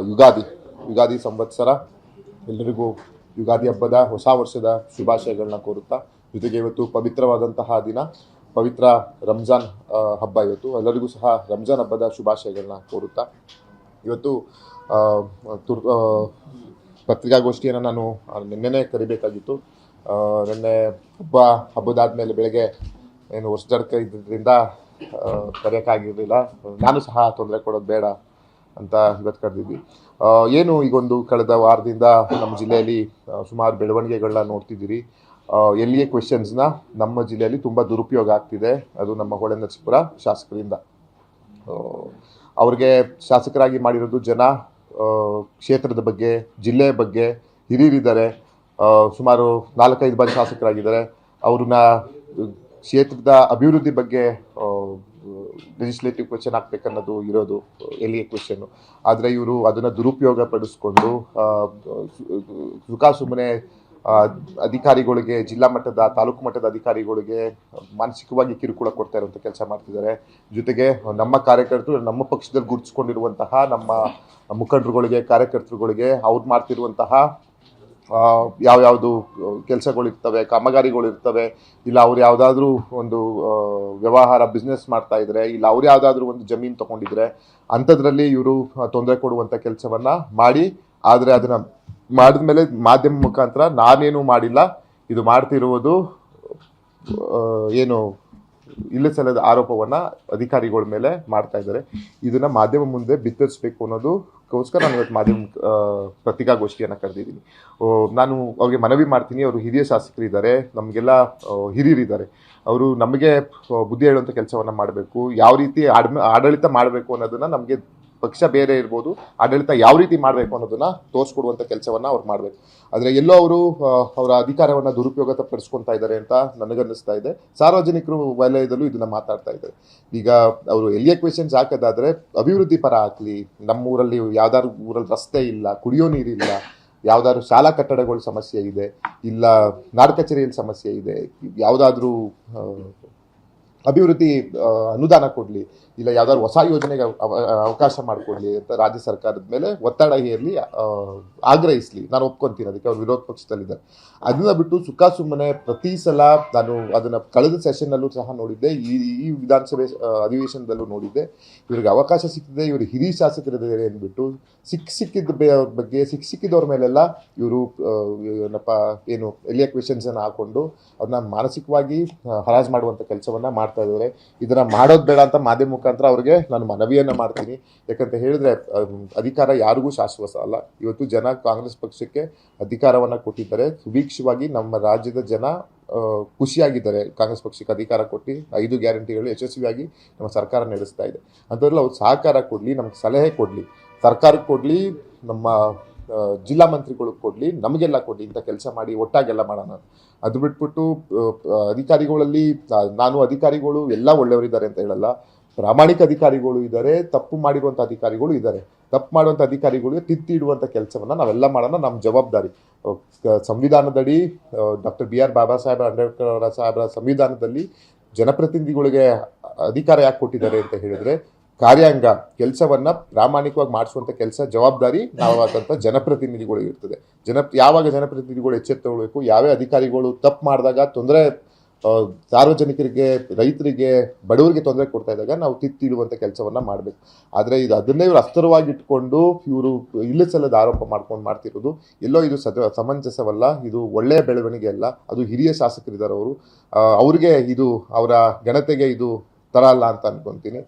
ಯುಗಾದಿ ಸಂವತ್ಸರ ಎಲ್ಲರಿಗೂ ಯುಗಾದಿ ಹಬ್ಬದ ಹೊಸ ವರ್ಷದ ಶುಭಾಶಯಗಳನ್ನ ಕೋರುತ್ತಾ, ಜೊತೆಗೆ ಇವತ್ತು ಪವಿತ್ರವಾದಂತಹ ದಿನ, ಪವಿತ್ರ ರಂಜಾನ್ ಹಬ್ಬ ಇವತ್ತು. ಎಲ್ಲರಿಗೂ ಸಹ ರಂಜಾನ್ ಹಬ್ಬದ ಶುಭಾಶಯಗಳನ್ನ ಕೋರುತ್ತಾ, ಇವತ್ತು ಪತ್ರಿಕಾಗೋಷ್ಠಿಯನ್ನು ನಾನು ನಿನ್ನೆನೇ ಕರಿಬೇಕಾಗಿತ್ತು. ನಿನ್ನೆ ಹಬ್ಬದಾದ್ಮೇಲೆ ಬೆಳಗ್ಗೆ ಏನು ಹೊಸದಡ್ಕ ಇದ್ದರಿಂದ ಕರೆಯೋಕ್ಕಾಗಿರಲಿಲ್ಲ. ನಾನು ಸಹ ತೊಂದರೆ ಕೊಡೋದು ಬೇಡ ಅಂತ ಇವತ್ತು ಕರೆದಿದ್ವಿ. ಏನು ಈಗೊಂದು ಕಳೆದ ವಾರದಿಂದ ನಮ್ಮ ಜಿಲ್ಲೆಯಲ್ಲಿ ಸುಮಾರು ಬೆಳವಣಿಗೆಗಳನ್ನ ನೋಡ್ತಿದ್ದೀರಿ. ಎಲ್ಲಿಯೇ ಕ್ವೆಶನ್ಸ್ನ ನಮ್ಮ ಜಿಲ್ಲೆಯಲ್ಲಿ ತುಂಬ ದುರುಪಯೋಗ ಆಗ್ತಿದೆ. ಅದು ನಮ್ಮ ಹೊಳೆನರಸೀಪುರ ಶಾಸಕರಿಂದ. ಅವ್ರಿಗೆ ಶಾಸಕರಾಗಿ ಮಾಡಿರೋದು ಜನ ಕ್ಷೇತ್ರದ ಬಗ್ಗೆ, ಜಿಲ್ಲೆಯ ಬಗ್ಗೆ ಹಿರಿಯರಿದ್ದಾರೆ. ಸುಮಾರು 4-5 ಬಾರಿ ಶಾಸಕರಾಗಿದ್ದಾರೆ. ಅವ್ರನ್ನ ಕ್ಷೇತ್ರದ ಅಭಿವೃದ್ಧಿ ಬಗ್ಗೆ ಲೆಜಿಸ್ಲೇಟಿವ್ ಕ್ವೆಶನ್ ಹಾಕ್ಬೇಕನ್ನೋದು ಇರೋದು ಎಲ್ಲಿಯ ಕ್ವೆಶನ್ನು. ಆದರೆ ಇವರು ಅದನ್ನು ದುರುಪಯೋಗ ಪಡಿಸ್ಕೊಂಡು ಸುಮ್ಮನೆ ಅಧಿಕಾರಿಗಳಿಗೆ, ಜಿಲ್ಲಾ ಮಟ್ಟದ, ತಾಲೂಕು ಮಟ್ಟದ ಅಧಿಕಾರಿಗಳಿಗೆ ಮಾನಸಿಕವಾಗಿ ಕಿರುಕುಳ ಕೊಡ್ತಾ ಇರುವಂಥ ಕೆಲಸ ಮಾಡ್ತಿದ್ದಾರೆ. ಜೊತೆಗೆ ನಮ್ಮ ಕಾರ್ಯಕರ್ತರು, ನಮ್ಮ ಪಕ್ಷದಲ್ಲಿ ಗುರುತಿಸ್ಕೊಂಡಿರುವಂತಹ ನಮ್ಮ ಮುಖಂಡರುಗಳಿಗೆ, ಕಾರ್ಯಕರ್ತರುಗಳಿಗೆ ಅವ್ರು ಮಾಡ್ತಿರುವಂತಹ ಯಾವ್ಯಾವುದು ಕೆಲಸಗಳಿರ್ತವೆ, ಕಾಮಗಾರಿಗಳಿರ್ತವೆ, ಇಲ್ಲ ಅವ್ರು ಯಾವುದಾದ್ರೂ ಒಂದು ವ್ಯವಹಾರ ಬಿಸ್ನೆಸ್ ಮಾಡ್ತಾ ಇದ್ರೆ, ಇಲ್ಲ ಅವ್ರು ಯಾವುದಾದ್ರೂ ಒಂದು ಜಮೀನು ತೊಗೊಂಡಿದ್ರೆ ಅಂಥದ್ರಲ್ಲಿ ಇವರು ತೊಂದರೆ ಕೊಡುವಂಥ ಕೆಲಸವನ್ನು ಮಾಡಿ, ಆದರೆ ಅದನ್ನು ಮಾಡಿದ ಮೇಲೆ ಮಾಧ್ಯಮ ಮುಖಾಂತರ ನಾನೇನು ಮಾಡಿಲ್ಲ, ಇದು ಮಾಡ್ತಿರುವುದು ಏನು ಇಲ್ಲ ಸಲ್ಲದ ಆರೋಪವನ್ನು ಅಧಿಕಾರಿಗಳ ಮೇಲೆ ಮಾಡ್ತಾ ಇದ್ದಾರೆ. ಇದನ್ನು ಮಾಧ್ಯಮ ಮುಂದೆ ಬಿತ್ತರಿಸಬೇಕು ಅನ್ನೋದಕ್ಕೋಸ್ಕರ ನಾನು ಇವತ್ತು ಮಾಧ್ಯಮ ಪತ್ರಿಕಾಗೋಷ್ಠಿಯನ್ನು ಕರೆದಿದ್ದೀನಿ. ನಾನು ಅವ್ರಿಗೆ ಮನವಿ ಮಾಡ್ತೀನಿ. ಅವರು ಹಿರಿಯ ಶಾಸಕರಿದ್ದಾರೆ, ನಮಗೆಲ್ಲ ಹಿರಿಯರಿದ್ದಾರೆ. ಅವರು ನಮಗೆ ಬುದ್ಧಿ ಹೇಳುವಂಥ ಕೆಲಸವನ್ನು ಮಾಡಬೇಕು. ಯಾವ ರೀತಿ ಆಡಳಿತ ಮಾಡಬೇಕು ಅನ್ನೋದನ್ನು, ನಮಗೆ ಪಕ್ಷ ಬೇರೆ ಇರ್ಬೋದು, ಆಡಳಿತ ಯಾವ ರೀತಿ ಮಾಡಬೇಕು ಅನ್ನೋದನ್ನು ತೋರಿಸ್ಕೊಡುವಂಥ ಕೆಲಸವನ್ನು ಅವ್ರು ಮಾಡಬೇಕು. ಆದರೆ ಎಲ್ಲೋ ಅವರು ಅವರ ಅಧಿಕಾರವನ್ನು ದುರುಪಯೋಗ ಪಡಿಸ್ಕೊತಾ ಇದ್ದಾರೆ ಅಂತ ನನಗನ್ನಿಸ್ತಾ ಇದೆ. ಸಾರ್ವಜನಿಕರು ವಲಯದಲ್ಲೂ ಇದನ್ನು ಮಾತಾಡ್ತಾ ಇದ್ದಾರೆ. ಈಗ ಅವರು ಎಲ್ಲಿಯ ಕ್ವೆಶನ್ಸ್ ಹಾಕೋದಾದರೆ ಅಭಿವೃದ್ಧಿ ಪರ ಹಾಕಲಿ. ನಮ್ಮೂರಲ್ಲಿ ಯಾವ್ದಾದ್ರು ಊರಲ್ಲಿ ರಸ್ತೆ ಇಲ್ಲ, ಕುಡಿಯೋ ನೀರಿಲ್ಲ, ಯಾವುದಾದ್ರು ಶಾಲಾ ಕಟ್ಟಡಗಳ ಸಮಸ್ಯೆ ಇದೆ, ಇಲ್ಲ ನಾಡ ಕಚೇರಿಯಲ್ಲಿ ಸಮಸ್ಯೆ ಇದೆ, ಯಾವುದಾದ್ರೂ ಅಭಿವೃದ್ಧಿ ಅನುದಾನ ಕೊಡಲಿ, ಇಲ್ಲ ಯಾವ್ದಾದ್ರು ಹೊಸ ಯೋಜನೆಗೆ ಅವಕಾಶ ಮಾಡಿಕೊಡ್ಲಿ ಅಂತ ರಾಜ್ಯ ಸರ್ಕಾರದ ಮೇಲೆ ಒತ್ತಡ ಹೇರಲಿ, ಆಗ್ರಹಿಸಲಿ. ನಾನು ಒಪ್ಕೊತೀನಿ, ಅದಕ್ಕೆ ಅವ್ರು ವಿರೋಧ ಪಕ್ಷದಲ್ಲಿದ್ದಾರೆ. ಅದನ್ನ ಬಿಟ್ಟು ಸುಮ್ಮನೆ ಪ್ರತಿ ಸಲ, ನಾನು ಅದನ್ನು ಕಳೆದ ಸೆಷನ್ನಲ್ಲೂ ಸಹ ನೋಡಿದ್ದೆ, ಈ ವಿಧಾನಸಭೆ ಅಧಿವೇಶನದಲ್ಲೂ ನೋಡಿದ್ದೆ, ಇವ್ರಿಗೆ ಅವಕಾಶ ಸಿಕ್ಕಿದೆ, ಇವರು ಹಿರಿಯ ಶಾಸಕರಿದ್ದಾರೆ ಅಂದ್ಬಿಟ್ಟು ಸಿಕ್ಕಿದವ್ರ ಮೇಲೆಲ್ಲ ಇವರು ಏನು ಎಲ್ಲಿಯ ಕ್ವೆಶನ್ಸನ್ನು ಹಾಕೊಂಡು ಅವ್ರನ್ನ ಮಾನಸಿಕವಾಗಿ ಹರಾಜು ಮಾಡುವಂಥ ಕೆಲಸವನ್ನು ಮಾಡ್ತಾ ಇದ್ದಾರೆ. ಇದನ್ನು ಮಾಡೋದು ಬೇಡ ಅಂತ ಮಾಧ್ಯಮ ಮುಖಾಂತರ ಅವ್ರಿಗೆ ನಾನು ಮನವಿಯನ್ನು ಮಾಡ್ತೀನಿ. ಯಾಕಂತ ಹೇಳಿದ್ರೆ ಅಧಿಕಾರ ಯಾರಿಗೂ ಶಾಶ್ವತ ಅಲ್ಲ. ಇವತ್ತು ಜನ ಕಾಂಗ್ರೆಸ್ ಪಕ್ಷಕ್ಕೆ ಅಧಿಕಾರವನ್ನು ಕೊಟ್ಟಿದ್ದಾರೆ. ಸುಭೀಕ್ಷವಾಗಿ ನಮ್ಮ ರಾಜ್ಯದ ಜನ ಖುಷಿಯಾಗಿದ್ದಾರೆ. ಕಾಂಗ್ರೆಸ್ ಪಕ್ಷಕ್ಕೆ ಅಧಿಕಾರ ಕೊಟ್ಟು 5 ಗ್ಯಾರಂಟಿಗಳು ಯಶಸ್ವಿಯಾಗಿ ನಮ್ಮ ಸರ್ಕಾರ ನಡೆಸ್ತಾ ಇದೆ. ಅಂಥದ್ರಲ್ಲಿ ಅವ್ರು ಸಹಕಾರ ಕೊಡಲಿ, ನಮ್ಗೆ ಸಲಹೆ ಕೊಡಲಿ, ಸರ್ಕಾರಕ್ಕೆ ಕೊಡಲಿ, ನಮ್ಮ ಜಿಲ್ಲಾ ಮಂತ್ರಿಗಳಿಗೆ ಕೊಡಲಿ, ನಮಗೆಲ್ಲ ಕೊಡಲಿ, ಇಂಥ ಕೆಲಸ ಮಾಡಿ ಒಟ್ಟಾಗೆಲ್ಲ ಮಾಡೋಣ. ಅದು ಬಿಟ್ಬಿಟ್ಟು ಅಧಿಕಾರಿಗಳಲ್ಲಿ ಅಧಿಕಾರಿಗಳು ಎಲ್ಲ ಒಳ್ಳೆಯವರಿದ್ದಾರೆ ಅಂತ ಹೇಳಲ್ಲ. ಪ್ರಾಮಾಣಿಕ ಅಧಿಕಾರಿಗಳು ಇದ್ದಾರೆ, ತಪ್ಪು ಮಾಡಿರುವಂಥ ಅಧಿಕಾರಿಗಳು ಇದ್ದಾರೆ. ತಪ್ಪು ಮಾಡುವಂಥ ಅಧಿಕಾರಿಗಳಿಗೆ ತಿದ್ದಿ ಇಡುವಂಥ ಕೆಲಸವನ್ನು ನಾವೆಲ್ಲ ಮಾಡೋಣ, ನಮ್ಮ ಜವಾಬ್ದಾರಿ. ಸಂವಿಧಾನದಡಿ ಡಾಕ್ಟರ್ BR ಬಾಬಾ ಸಾಹೇಬ್ ಅಂಬೇಡ್ಕರ್ ಸಾಹೇಬರ ಸಂವಿಧಾನದಲ್ಲಿ ಜನಪ್ರತಿನಿಧಿಗಳಿಗೆ ಅಧಿಕಾರ ಯಾಕೆ ಕೊಟ್ಟಿದ್ದಾರೆ ಅಂತ ಹೇಳಿದ್ರೆ, ಕಾರ್ಯಾಂಗ ಕೆಲಸವನ್ನು ಪ್ರಾಮಾಣಿಕವಾಗಿ ಮಾಡಿಸುವಂಥ ಕೆಲಸ ಜವಾಬ್ದಾರಿ ನಾವಾದಂಥ ಜನಪ್ರತಿನಿಧಿಗಳು ಇರ್ತದೆ. ಯಾವಾಗ ಜನಪ್ರತಿನಿಧಿಗಳು ಎಚ್ಚೆತ್ತುಕೊಳ್ಬೇಕು, ಯಾವೇ ಅಧಿಕಾರಿಗಳು ತಪ್ಪು ಮಾಡಿದಾಗ, ತೊಂದರೆ ಸಾರ್ವಜನಿಕರಿಗೆ, ರೈತರಿಗೆ, ಬಡವರಿಗೆ ತೊಂದರೆ ಕೊಡ್ತಾ ಇದ್ದಾಗ ನಾವು ತಿದ್ದಿಡುವಂಥ ಕೆಲಸವನ್ನು ಮಾಡಬೇಕು. ಆದರೆ ಅದನ್ನೇ ಇವರು ಅಸ್ತರವಾಗಿ ಇಟ್ಕೊಂಡು ಇವರು ಇಲ್ಲಸಲ್ಲದ ಆರೋಪ ಮಾಡ್ತಿರೋದು ಎಲ್ಲೋ ಇದು ಸಮಂಜಸವಲ್ಲ. ಇದು ಒಳ್ಳೆಯ ಬೆಳವಣಿಗೆ ಅಲ್ಲ. ಅದು ಹಿರಿಯ ಶಾಸಕರಿದ್ದಾರೆ ಅವರು, ಅವ್ರಿಗೆ ಇದು ಅವರ ಘನತೆಗೆ ಇದು ತರ ಅಲ್ಲ ಅಂತ ಅನ್ಕೊಂತೀನಿ.